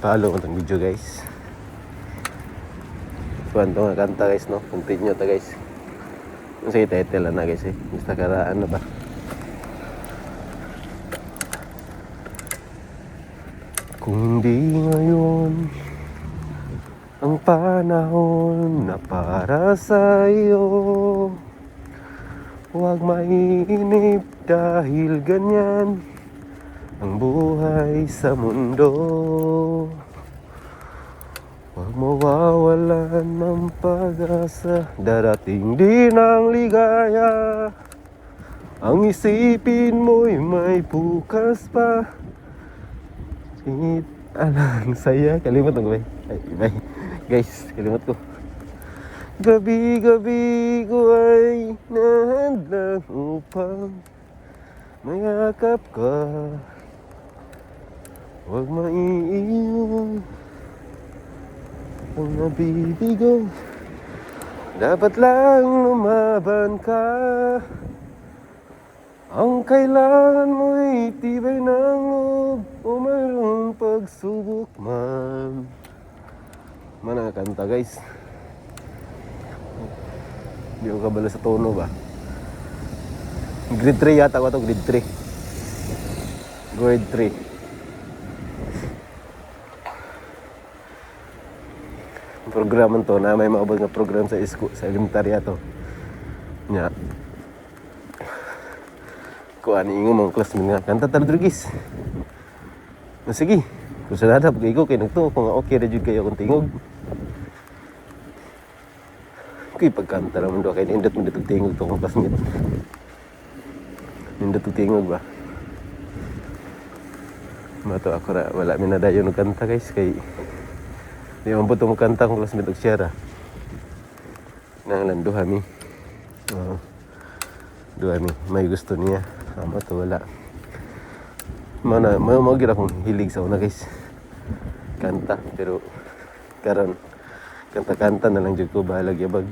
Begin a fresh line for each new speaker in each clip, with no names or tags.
Palo ko itong video guys. Kuwan ito nga kanta guys no. Continue ito guys. Sige title na guys eh. Basta karaan na ba. Kung hindi ngayon ang panahon na para sa iyo, huwag mainip dahil ganyan ang buhay sa mundo. Huwag mawawalan ng pag-asa, darating din ang ligaya. Ang isipin mo'y may bukas pa. Alang saya. Kalimut ko ba? Ay, guys, kalimut ko. Gabi-gabi ko ay nahanda upang mayakap ka. Huwag maiiwan ang nabibigo. Dapat lang lumaban ka. Ang kailangan mo'y tibay ng loob o mayroong pagsubok man. Mana kanta guys. Hindi ko kabalo sa tono ba. Grade 3 yata ko ito, grade 3. Grade 3. Programan to na may maabot nga program sa isko, sa elementarya to. Nya. Kuan ingo mga classmate nga kanta Rodriguez. Na sige. Kung sa nada pag ikaw kay nagtuo kung okay ra jud kayo kung tingog. Kuy pagkanta ra man do kay indot mo dito tingog to kung classmate. Indot to tingog ba. Mato ako ra wala mi nadayon og kanta guys kay di man puto mo kanta kung classmate og share. Nang landuha mi. Duha mi may gusto niya. Ama to wala. Mana mau gira akong hilig sa una guys. Kanta pero karon kanta-kanta na lang jud ko bahalag yabag.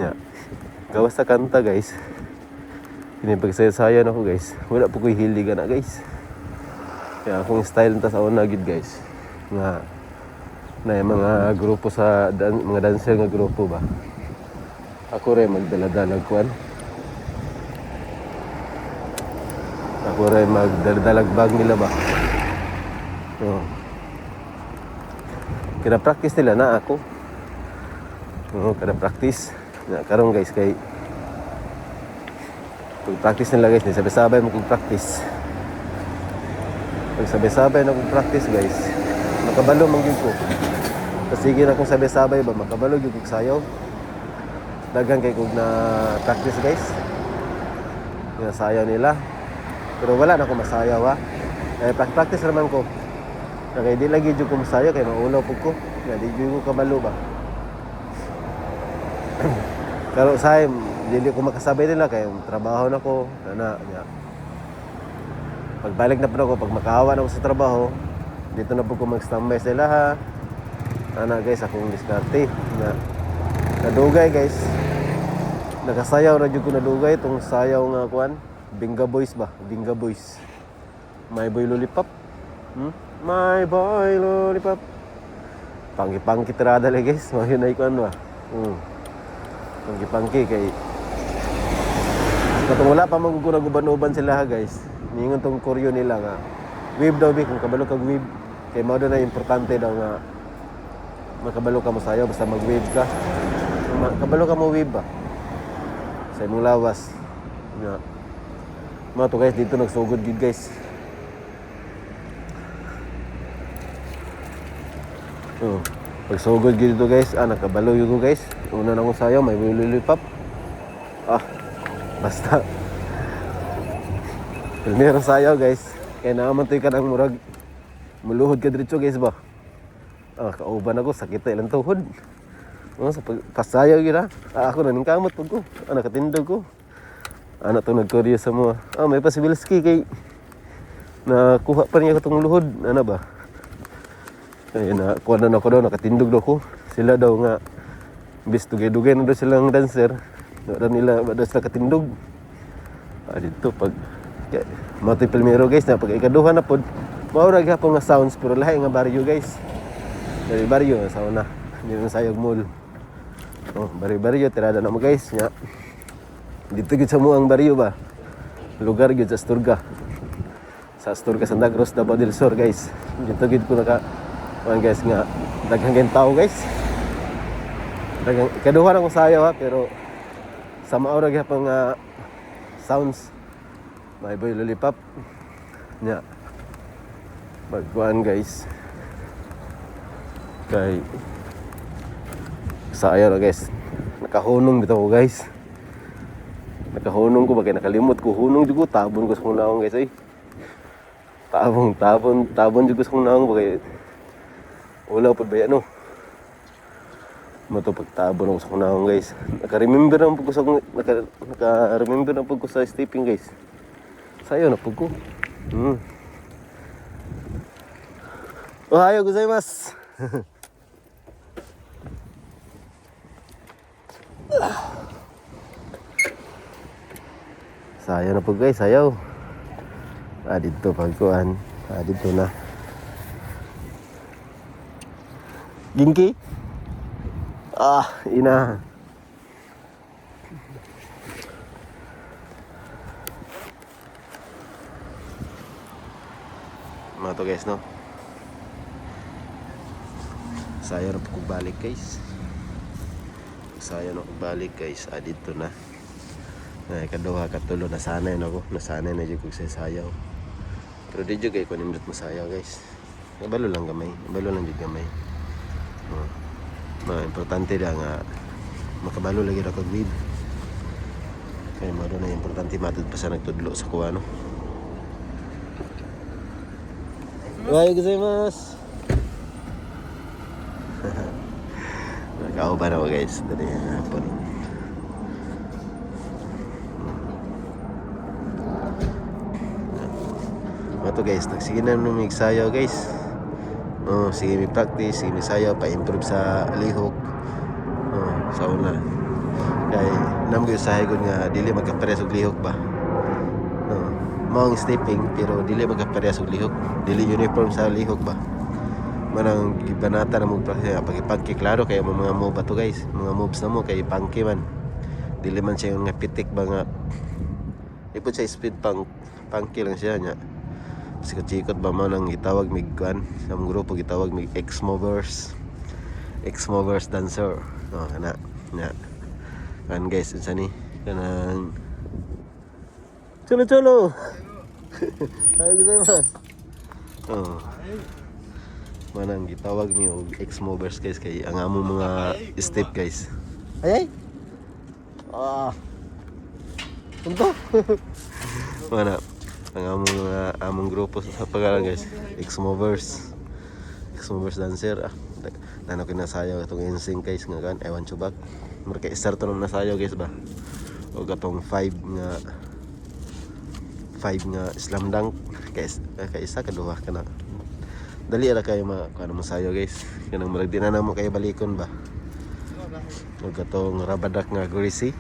Nya. Gawas sa kanta guys. Kini pagsaya-saya na ko guys. Wala po ko'y hilig ana guys. Kaya akong style ta sa una gid guys. Nga na mga grupo sa mga dancer nga grupo ba. Ako rin magdala-dala kuan. Ako rin magdadalag bag nila ba. Kira practice nila na ako. Kada practice. Karon guys kay pag practice nila guys, sabay-sabay mo kung practice. Pag sabay-sabay na kung practice guys, makabalo man gyud ko. Sige na kung sabay-sabay ba makabalo gyud kog sayaw. Daghan kay kog na practice guys. Nga sayaw nila. Pero wala na ako masayaw ha. Practice naman ko. Kaya di lagi dyan ko masayaw kaya maulaw po ko. Kaya di dyan ko kabalo ba. Pero sa hindi ko makasabay nila kaya trabaho na ko. Pagbalik na po ako, pag makahawa na ako sa trabaho, dito na po ko mag-standby sa ilaha. Guys, akong diskarte. Nadugay guys. Nakasayaw na dyan ko nadugay. Itong sayaw nga kuan. Binga Boys ba? Binga Boys. My Boy Lollipop. My Boy Lollipop. Pangki-pangki tirada lang guys. Mahal na ikuan ba? Pangki-pangki kay katong wala pa maguguna-guban-uban sila guys. Ningon tong koryo nila nga. Wave daw bi kung kabalo kag wave. Kay mao na importante daw nga makabalo ka mo sayo basta mag-wave ka. Kabalo ka mo wave ba? Sa imong lawas. Nga. Mga to guys, dito nagsugod gid guys. Pagsugod gid dito guys, nakabalo yun guys. Una na akong sayaw, may Lollipop. Basta. Meron sayaw guys. Kaya naman to'y ka ng murag. Muluhod ka diretso guys ba. Kauban ako, sakit na ilang tuhod. Sa pasayaw yun ha. Ako na ningkamot pag ko. Nakatindog ko. To nagkoryo sa mga. May Pasibilski kay nakuha pa niya itong luhod. Ba? Kaya nakuha na ako daw, nakatindog daw ko. Sila daw nga, bis dugay-dugay na daw silang dancer. Daw sila katindog. Dito pag Mati Pilmero guys na pag ikaduha na pod Maura gyapon nga sounds pero lahi nga baryo guys. Dari baryo sa una. Hindi na sayog mall. Oh, baryo tirada na mo guys nya. Dito gid sa muang baryo ba. Lugar gid sa Asturga. Sa Asturga Santa Cruz Davao del Sur guys. Dito gid ko naka guys nga daghang gen tao guys. Daghang kaduha na ko sayo ha pero sa maura gyapon nga sounds may boy lollipop nya. Magkuhan guys kay sa ayaw na guys nakahunong dito ko guys nakahunong ko bagay nakalimot ko hunong dito tabon ko sa kong naong guys ay tabon dito sa kong naong bagay ulaw po ba yan matupag tabon ako sa kong naong guys naka-remember na po ko sa naka-remember na po ko sa stepping guys sayo na po ko Ohayo gozaimasu. Sayo na po guys, sayaw. Dito pagkuhan. Dito na. Ginki? Ina. Mga to guys, no? Saya na po kong balik guys. Saya na kong balik guys. Dito na. Kaduha katulo nasanay na ako. Nasanay na dyan kong sayaw. Pero di dyan kayo kung nimdot masayaw guys. Nabalo lang gamay. Nabalo lang dyan gamay. Importante lang nga makabalo lagi na kag-weed. Kaya maro na importante matod pa sa nagtudlo sa kuha no. Ohayo gozaimasu. Nakauban ako guys. Dali hapon. Ito guys, sige na may sayaw guys. Sige may practice, sige may sayaw, pa-improve sa lihok. Sa una. Kaya nam ko usahay ko nga dili magkapares og lihok ba. Maong stepping pero dili magkapares og lihok. Dili uniform sa lihok ba. Manang gibanata na mo pag-ipagki klaro kaya mga move to guys. Mga moves na mo kay pangki man. Dili man siya nga pitik ba nga. Ipot siya speed pangki lang siya nya. Sikot-sikot ba man ang gitawag mig kuan sa mga grupo gitawag mig X-movers dancer. Kana nya. Kan guys unsa ni kanang cholo. Ayo gozaimasu. Manang gitawag mi og X-movers guys kay ang among mga step guys. Ay. Unto. Mana ang among grupo sa pagalan guys, X-movers dancer. Nano kinasayaw itong insing guys nga kan ewan chubak. Marka start na nasayaw guys ba. O katong 5 nga slam dunk kay isa kaduha kana. Dali ra kayo ano masayaw guys. Kanang murag di na namo kayo balikon ba. O katong rabadak nga crazy.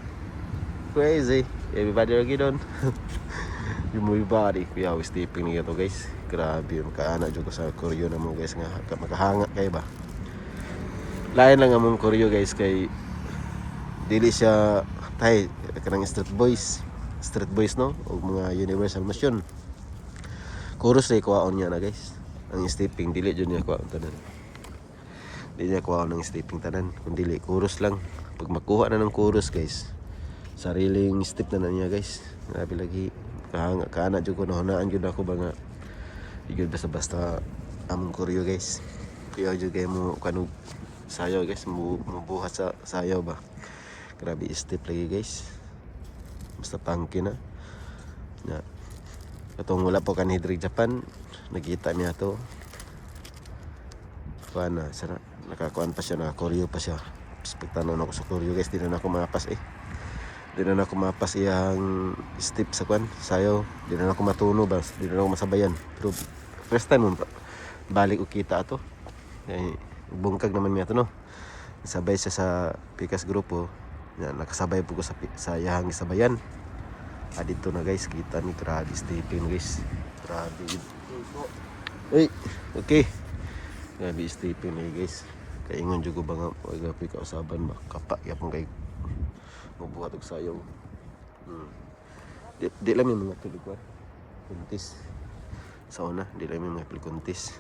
Everybody lagi doon. Yung movie body kuya was stepping niya to guys. Grabe makaana jud ko sa koryo na mo guys nga makahanga kay ba. Lain lang among koryo guys kay dili siya tay kanang street boys no o mga universal motion. Chorus ray kuwaon niya na guys. Ang stepping dili jud niya kuwaon tanan. Dili niya kuwaon ng stepping tanan kundi chorus lang. Pag makuha na ng chorus guys, sariling step na niya guys. Grabe lagi kaana jud ko nahunaan jud ako ba nga jud basta among koryo guys. Kuya jud kay mo kanug sayaw guys mo buhat sa sayaw ba. Grabe step lagi guys. Basta pangki na. Ya. Katong wala po kan Hydric Japan, nakita niya to. Kuan na sana nakakuan pa siya, naka-koryo pa siya. Pagtanaw ako sa koryo guys, di na ako mapas Di na ako mapas iyang step sa kuan, sayaw. Di na ako matuno ba, di na ako masabayan. Pero first time mo balik ko kita ato. Kaya bungkag naman niya to no. Sabay siya sa Pikas grupo. Yan, nakasabay po ko sa iyang sabayan. Dito na guys, kita ni grabe stepping guys. Grabe. Ay, okay. Grabe Stephen eh guys. Kaingon jud ko ba nga wag gapi kausaban ba kapa yapon kay mabuhat og sayong. Di lang yung mga pelikwan. Kuntis. Sa una, di lang yung mga pelikuntis.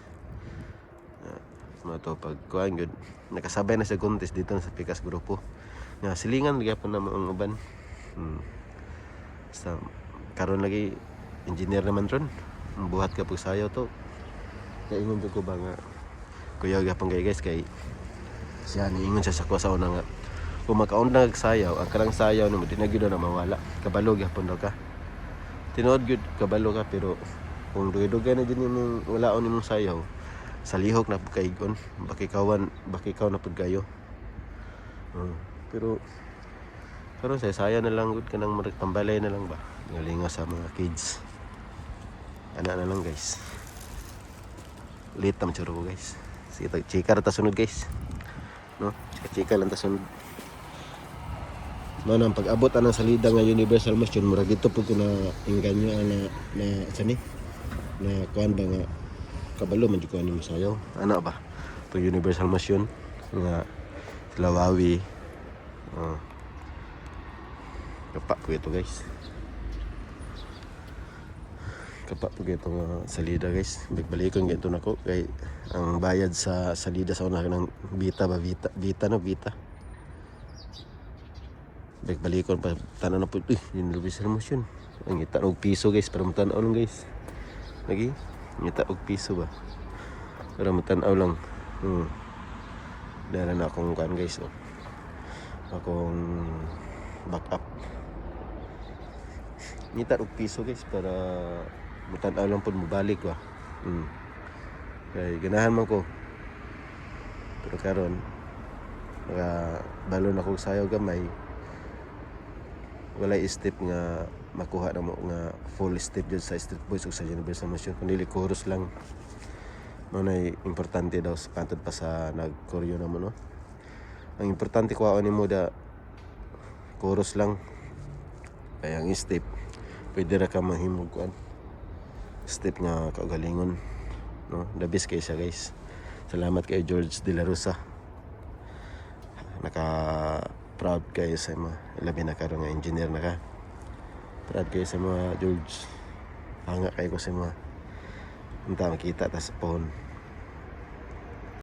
Mga to pag kuhan yun. Nakasabay na sa kuntis dito sa Pikas Grupo. Nga silingan lagi po na mga uban. Basta karon lagi engineer naman ron. Buhat ka pag sayo to. Kaya ingon ko ba nga kuya gapang kay guys kay siya niingon siya sa ko sa una nga kung makaon na nagsayaw ang karang sayaw no di na gyud na mawala kabalo gyapon daw ka tinuod gyud kabalo ka pero kung dugay-dugay na din imong walaon imong sayaw sa lihok na pagkaigon bakikaw na pud kayo pero karon sayaw na lang gud kanang tambalay na lang ba ngalinga sa mga kids ana na lang guys late tam churo ko guys sige chika ra ta sunod guys no chika lang ta sunod no nang pag-abot anang salida nga Universal Motion murag dito pud ko na inganyo na sani na kuan ba nga kabalo man jud ko ani sayaw ana ba to Universal Motion nga Lawawi kapa ko ito guys kapa po ito nga salida guys balikon gito nako kay ang bayad sa salida sa una ng Vita balikon pa tanan na po Universal Motion ang ita og piso guys para matanaw lang guys lagi ita og piso ba para matanaw lang dala na akong kan guys akong backup ngita og piso guys para matanaw lang po mabalik ba kaya ganahan man ko pero karon balo na kong sayaw gamay walay step nga makuha na mo nga full step dyan sa Street Boys o sa Universal Motion kundi chorus lang mo na importante daw sa pantod pa sa nag-choreo na mo no ang importante kuha ni mo da chorus lang kaya ang step pwede ra ka mahimog kuan step nga kaugalingon no the best kay siya guys salamat kay George De La Rosa naka proud kayo sa mga labi na karon nga engineer na ka proud kayo sa mga George hanga kayo ko sa mga unta makita ta sa phone